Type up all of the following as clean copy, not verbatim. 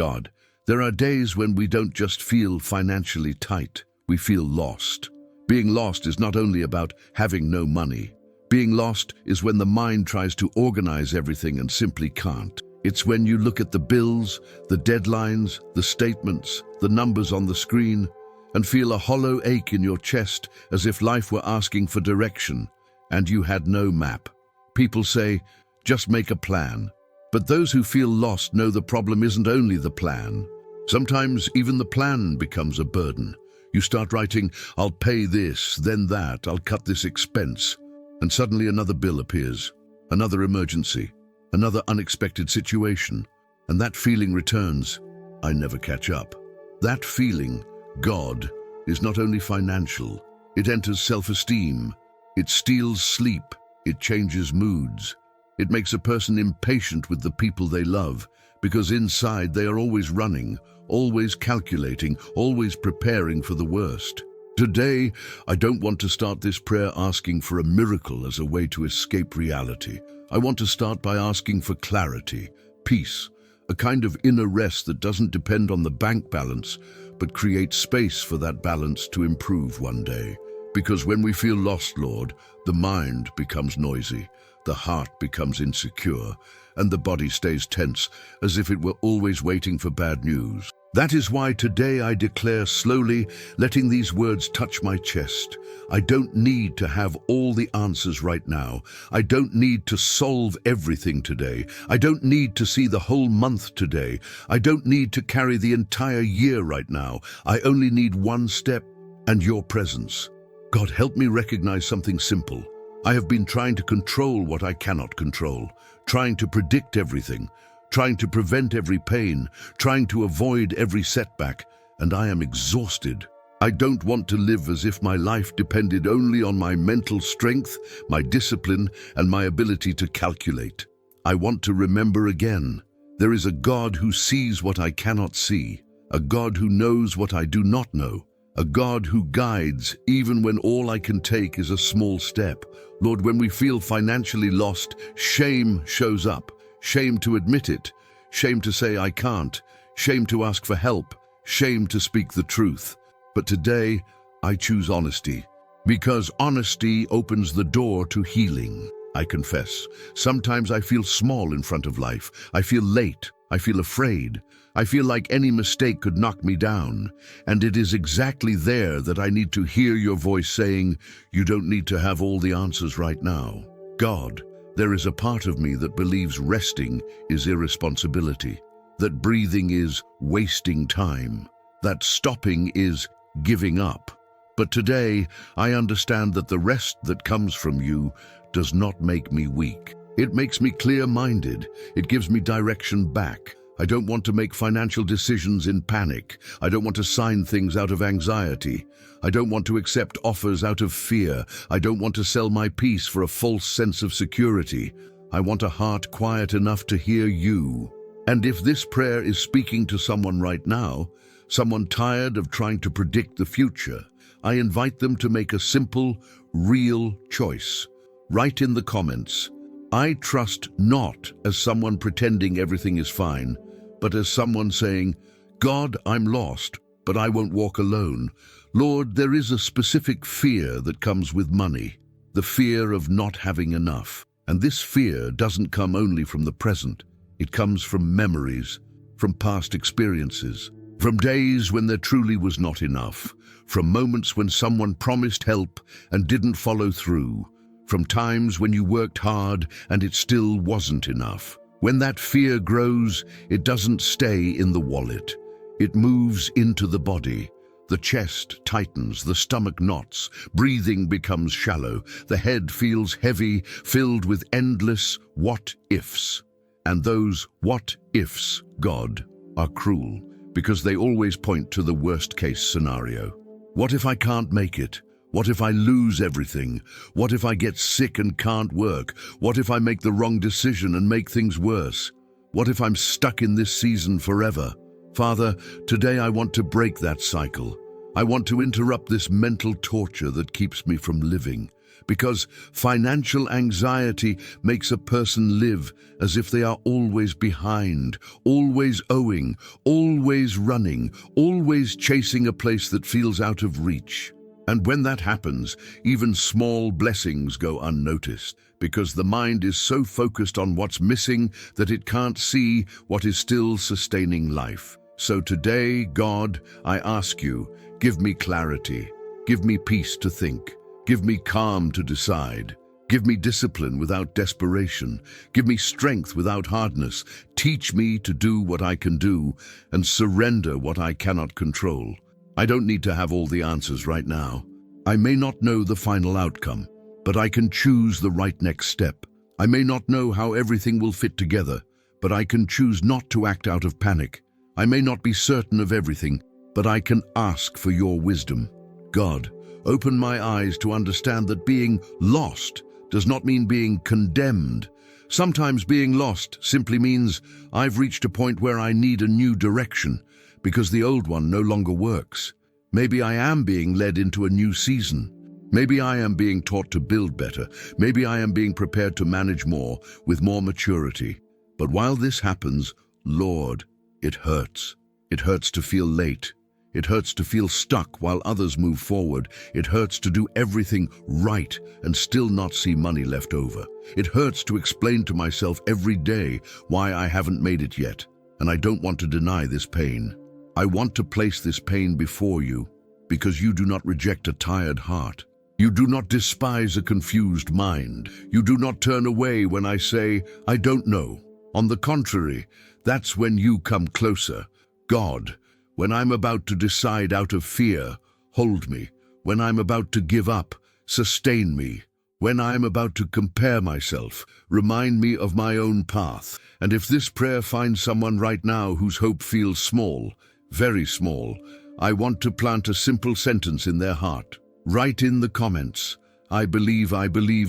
God, there are days when we don't just feel financially tight, we feel lost. Being lost is not only about having no money. Being lost is when the mind tries to organize everything and simply can't. It's when you look at the bills, the deadlines, the statements, the numbers on the screen, and feel a hollow ache in your chest as if life were asking for direction, and you had no map. People say, just make a plan. But those who feel lost know the problem isn't only the plan. Sometimes even the plan becomes a burden. You start writing, I'll pay this, then that, I'll cut this expense. And suddenly another bill appears, another emergency, another unexpected situation. And that feeling returns, I never catch up. That feeling, God, is not only financial. It enters self-esteem. It steals sleep. It changes moods. It makes a person impatient with the people they love, because inside they are always running, always calculating, always preparing for the worst. Today, I don't want to start this prayer asking for a miracle as a way to escape reality. I want to start by asking for clarity, peace, a kind of inner rest that doesn't depend on the bank balance, but creates space for that balance to improve one day. Because when we feel lost, Lord, the mind becomes noisy, the heart becomes insecure, and the body stays tense, as if it were always waiting for bad news. That is why today I declare slowly, letting these words touch my chest. I don't need to have all the answers right now. I don't need to solve everything today. I don't need to see the whole month today. I don't need to carry the entire year right now. I only need one step and your presence. God, help me recognize something simple. I have been trying to control what I cannot control, trying to predict everything, trying to prevent every pain, trying to avoid every setback, and I am exhausted. I don't want to live as if my life depended only on my mental strength, my discipline, and my ability to calculate. I want to remember again, there is a God who sees what I cannot see, a God who knows what I do not know, a God who guides even when all I can take is a small step. Lord, when we feel financially lost, shame shows up. Shame to admit it, shame to say I can't, shame to ask for help, shame to speak the truth. But today, I choose honesty, because honesty opens the door to healing. I confess, sometimes I feel small in front of life. I feel late. I feel afraid. I feel like any mistake could knock me down. And it is exactly there that I need to hear your voice saying, you don't need to have all the answers right now. God, there is a part of me that believes resting is irresponsibility, that breathing is wasting time, that stopping is giving up. But today, I understand that the rest that comes from you does not make me weak. It makes me clear-minded. It gives me direction back. I don't want to make financial decisions in panic. I don't want to sign things out of anxiety. I don't want to accept offers out of fear. I don't want to sell my peace for a false sense of security. I want a heart quiet enough to hear you. And if this prayer is speaking to someone right now, someone tired of trying to predict the future, I invite them to make a simple, real choice. Write in the comments, I trust not as someone pretending everything is fine, but as someone saying, God, I'm lost, but I won't walk alone. Lord, there is a specific fear that comes with money, the fear of not having enough. And this fear doesn't come only from the present. It comes from memories, from past experiences, from days when there truly was not enough, from moments when someone promised help and didn't follow through, from times when you worked hard and it still wasn't enough. When that fear grows, it doesn't stay in the wallet. It moves into the body. The chest tightens, the stomach knots, breathing becomes shallow, the head feels heavy, filled with endless what-ifs. And those what-ifs, God, are cruel, because they always point to the worst-case scenario. What if I can't make it? What if I lose everything? What if I get sick and can't work? What if I make the wrong decision and make things worse? What if I'm stuck in this season forever? Father, today I want to break that cycle. I want to interrupt this mental torture that keeps me from living. because financial anxiety makes a person live as if they are always behind, always owing, always running, always chasing a place that feels out of reach. And when that happens, even small blessings go unnoticed, because the mind is so focused on what's missing that it can't see what is still sustaining life. So today, God, I ask you, give me clarity, give me peace to think, give me calm to decide, give me discipline without desperation, give me strength without hardness, teach me to do what I can do and surrender what I cannot control. I don't need to have all the answers right now. I may not know the final outcome, but I can choose the right next step. I may not know how everything will fit together, but I can choose not to act out of panic. I may not be certain of everything, but I can ask for your wisdom. God, open my eyes to understand that being lost does not mean being condemned. Sometimes being lost simply means I've reached a point where I need a new direction because the old one no longer works. Maybe I am being led into a new season. Maybe I am being taught to build better. Maybe I am being prepared to manage more with more maturity. But while this happens, Lord, it hurts. It hurts to feel late. It hurts to feel stuck while others move forward. It hurts to do everything right and still not see money left over. It hurts to explain to myself every day why I haven't made it yet. And I don't want to deny this pain. I want to place this pain before you because you do not reject a tired heart. You do not despise a confused mind. You do not turn away when I say, I don't know. On the contrary, that's when you come closer. God, when I'm about to decide out of fear, hold me. When I'm about to give up, sustain me. When I'm about to compare myself, remind me of my own path. And if this prayer finds someone right now whose hope feels small, very small, I want to plant a simple sentence in their heart. Write in the comments, I believe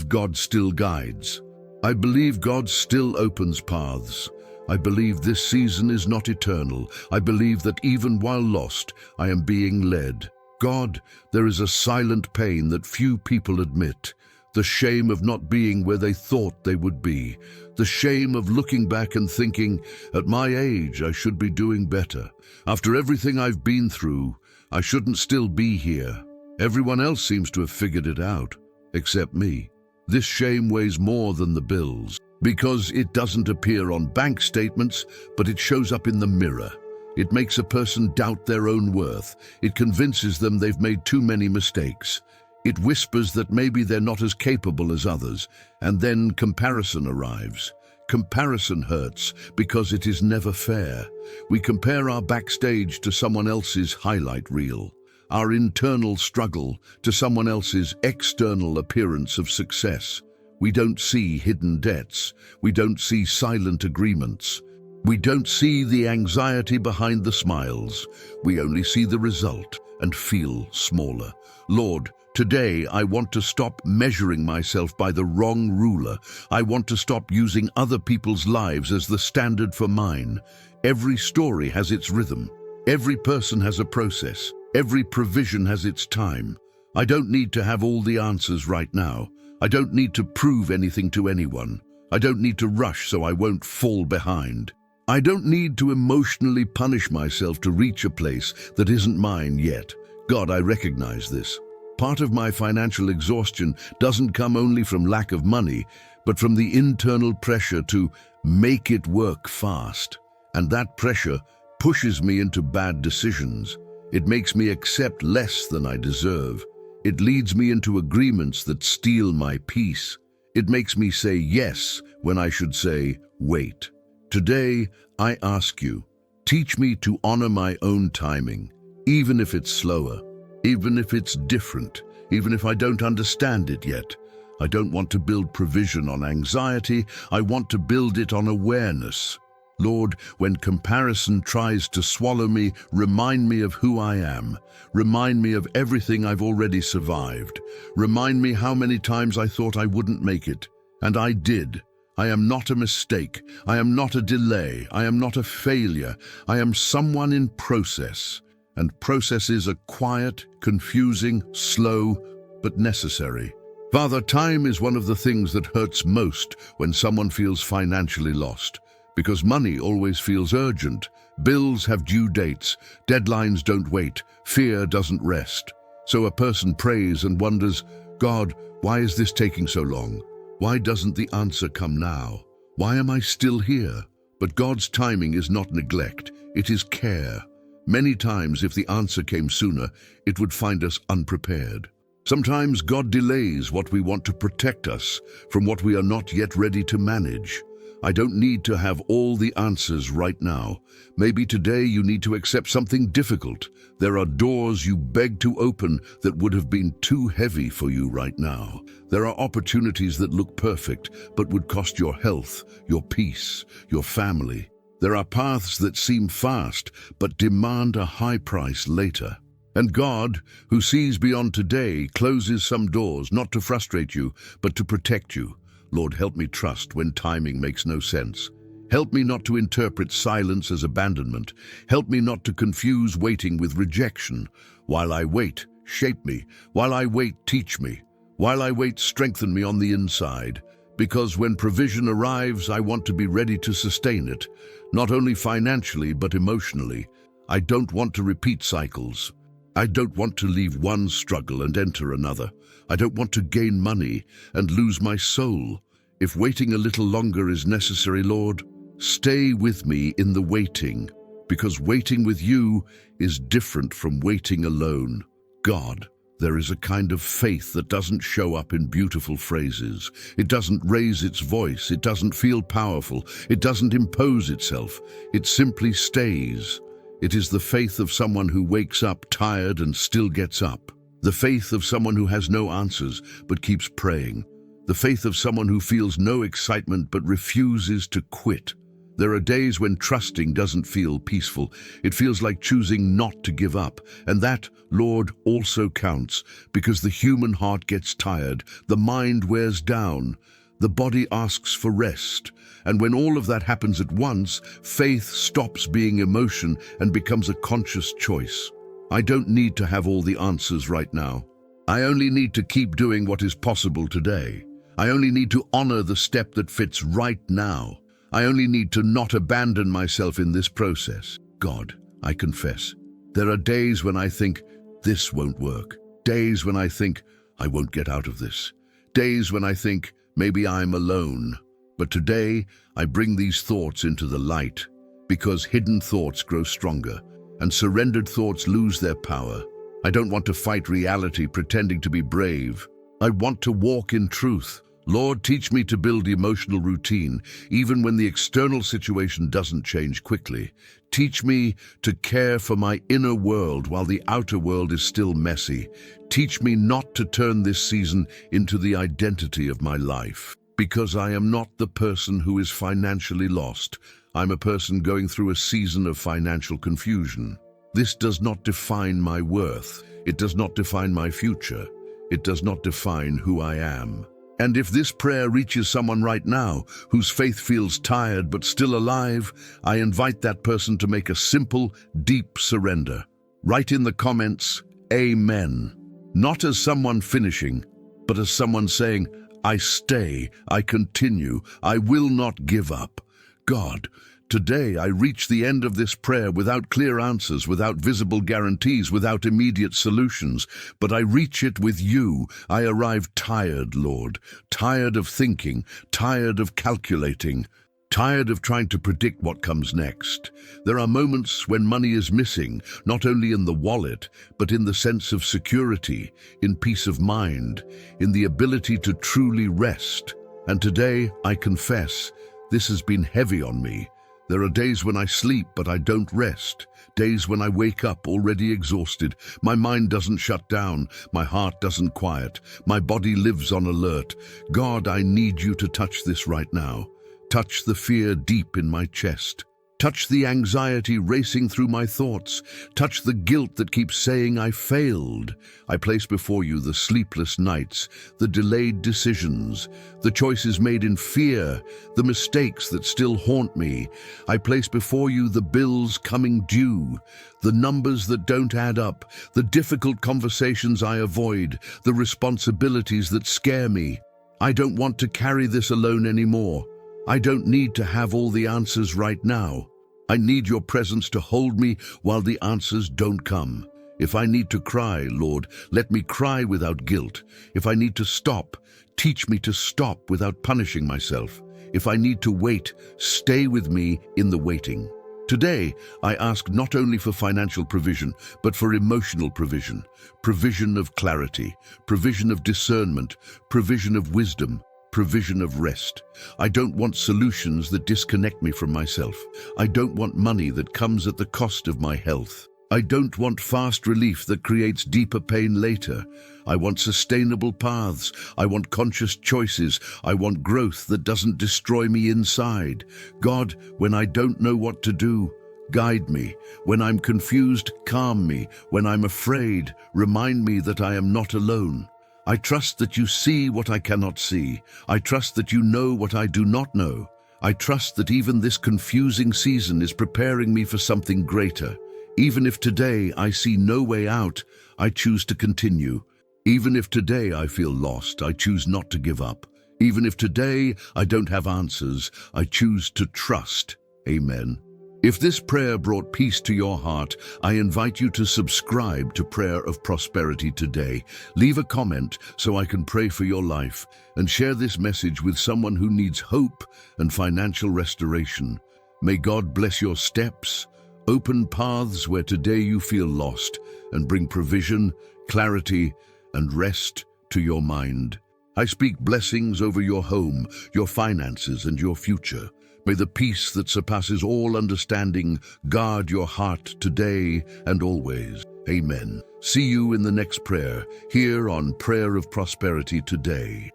God still guides. I believe God still opens paths. I believe this season is not eternal. I believe that even while lost, I am being led. God, there is a silent pain that few people admit. The shame of not being where they thought they would be. The shame of looking back and thinking, at my age, I should be doing better. After everything I've been through, I shouldn't still be here. Everyone else seems to have figured it out, except me. This shame weighs more than the bills, because it doesn't appear on bank statements, but it shows up in the mirror. It makes a person doubt their own worth. It convinces them they've made too many mistakes. It whispers that maybe they're not as capable as others, and then comparison arrives. Comparison hurts because it is never fair. We compare our backstage to someone else's highlight reel, our internal struggle to someone else's external appearance of success. We don't see hidden debts. We don't see silent agreements. We don't see the anxiety behind the smiles. We only see the result and feel smaller. Lord, today I want to stop measuring myself by the wrong ruler. I want to stop using other people's lives as the standard for mine. Every story has its rhythm. Every person has a process. Every provision has its time. I don't need to have all the answers right now. I don't need to prove anything to anyone. I don't need to rush so I won't fall behind. I don't need to emotionally punish myself to reach a place that isn't mine yet. God, I recognize this. Part of my financial exhaustion doesn't come only from lack of money, but from the internal pressure to make it work fast. And that pressure pushes me into bad decisions. It makes me accept less than I deserve. It leads me into agreements that steal my peace. It makes me say yes when I should say wait. Today, I ask you, teach me to honor my own timing, even if it's slower, even if it's different, even if I don't understand it yet. I don't want to build provision on anxiety. I want to build it on awareness. Lord, when comparison tries to swallow me, remind me of who I am. Remind me of everything I've already survived. Remind me how many times I thought I wouldn't make it, and I did. I am not a mistake. I am not a delay. I am not a failure. I am someone in process. And processes are quiet, confusing, slow, but necessary. Father, time is one of the things that hurts most when someone feels financially lost, because money always feels urgent. Bills have due dates, deadlines don't wait, fear doesn't rest. So a person prays and wonders, God, why is this taking so long? Why doesn't the answer come now? Why am I still here? But God's timing is not neglect, it is care. Many times, if the answer came sooner, it would find us unprepared. Sometimes God delays what we want to protect us from what we are not yet ready to manage. I don't need to have all the answers right now. Maybe today you need to accept something difficult. There are doors you beg to open that would have been too heavy for you right now. There are opportunities that look perfect but would cost your health, your peace, your family. There are paths that seem fast but demand a high price later. And God, who sees beyond today, closes some doors not to frustrate you but to protect you. Lord, help me trust when timing makes no sense. Help me not to interpret silence as abandonment. Help me not to confuse waiting with rejection. While I wait, shape me. While I wait, teach me. While I wait, strengthen me on the inside. Because when provision arrives, I want to be ready to sustain it, not only financially but emotionally. I don't want to repeat cycles. I don't want to leave one struggle and enter another. I don't want to gain money and lose my soul. If waiting a little longer is necessary, Lord, stay with me in the waiting, because waiting with you is different from waiting alone. God, there is a kind of faith that doesn't show up in beautiful phrases. It doesn't raise its voice. It doesn't feel powerful. It doesn't impose itself. It simply stays. It is the faith of someone who wakes up tired and still gets up. The faith of someone who has no answers but keeps praying. The faith of someone who feels no excitement but refuses to quit. There are days when trusting doesn't feel peaceful. It feels like choosing not to give up. And that, Lord, also counts, because the human heart gets tired, the mind wears down, the body asks for rest. And when all of that happens at once, faith stops being emotion and becomes a conscious choice. I don't need to have all the answers right now. I only need to keep doing what is possible today. I only need to honor the step that fits right now. I only need to not abandon myself in this process. God, I confess, there are days when I think, this won't work. Days when I think, I won't get out of this. Days when I think, maybe I'm alone. But today, I bring these thoughts into the light, because hidden thoughts grow stronger, and surrendered thoughts lose their power. I don't want to fight reality pretending to be brave. I want to walk in truth. Lord, teach me to build emotional routine, even when the external situation doesn't change quickly. Teach me to care for my inner world while the outer world is still messy. Teach me not to turn this season into the identity of my life. Because I am not the person who is financially lost. I'm a person going through a season of financial confusion. This does not define my worth. It does not define my future. It does not define who I am. And if this prayer reaches someone right now whose faith feels tired but still alive, I invite that person to make a simple, deep surrender. Write in the comments, Amen. Not as someone finishing, but as someone saying, I stay, I continue, I will not give up. God, today I reach the end of this prayer without clear answers, without visible guarantees, without immediate solutions. But I reach it with you. I arrive tired, Lord, tired of thinking, tired of calculating, tired of trying to predict what comes next. There are moments when money is missing, not only in the wallet, but in the sense of security, in peace of mind, in the ability to truly rest. And today, I confess, this has been heavy on me. There are days when I sleep, but I don't rest. Days when I wake up already exhausted. My mind doesn't shut down. My heart doesn't quiet. My body lives on alert. God, I need you to touch this right now. Touch the fear deep in my chest. Touch the anxiety racing through my thoughts. Touch the guilt that keeps saying I failed. I place before you the sleepless nights, the delayed decisions, the choices made in fear, the mistakes that still haunt me. I place before you the bills coming due, the numbers that don't add up, the difficult conversations I avoid, the responsibilities that scare me. I don't want to carry this alone anymore. I don't need to have all the answers right now. I need your presence to hold me while the answers don't come. If I need to cry, Lord, let me cry without guilt. If I need to stop, teach me to stop without punishing myself. If I need to wait, stay with me in the waiting. Today, I ask not only for financial provision, but for emotional provision, provision of clarity, provision of discernment, provision of wisdom, provision of rest. I don't want solutions that disconnect me from myself. I don't want money that comes at the cost of my health. I don't want fast relief that creates deeper pain later. I want sustainable paths. I want conscious choices. I want growth that doesn't destroy me inside. God, when I don't know what to do, guide me. When I'm confused, calm me. When I'm afraid, remind me that I am not alone. I trust that you see what I cannot see. I trust that you know what I do not know. I trust that even this confusing season is preparing me for something greater. Even if today I see no way out, I choose to continue. Even if today I feel lost, I choose not to give up. Even if today I don't have answers, I choose to trust. Amen. If this prayer brought peace to your heart, I invite you to subscribe to Prayer of Prosperity today. Leave a comment so I can pray for your life, and share this message with someone who needs hope and financial restoration. May God bless your steps, open paths where today you feel lost, and bring provision, clarity, and rest to your mind. I speak blessings over your home, your finances, and your future. May the peace that surpasses all understanding guard your heart today and always. Amen. See you in the next prayer, here on Prayer of Prosperity today.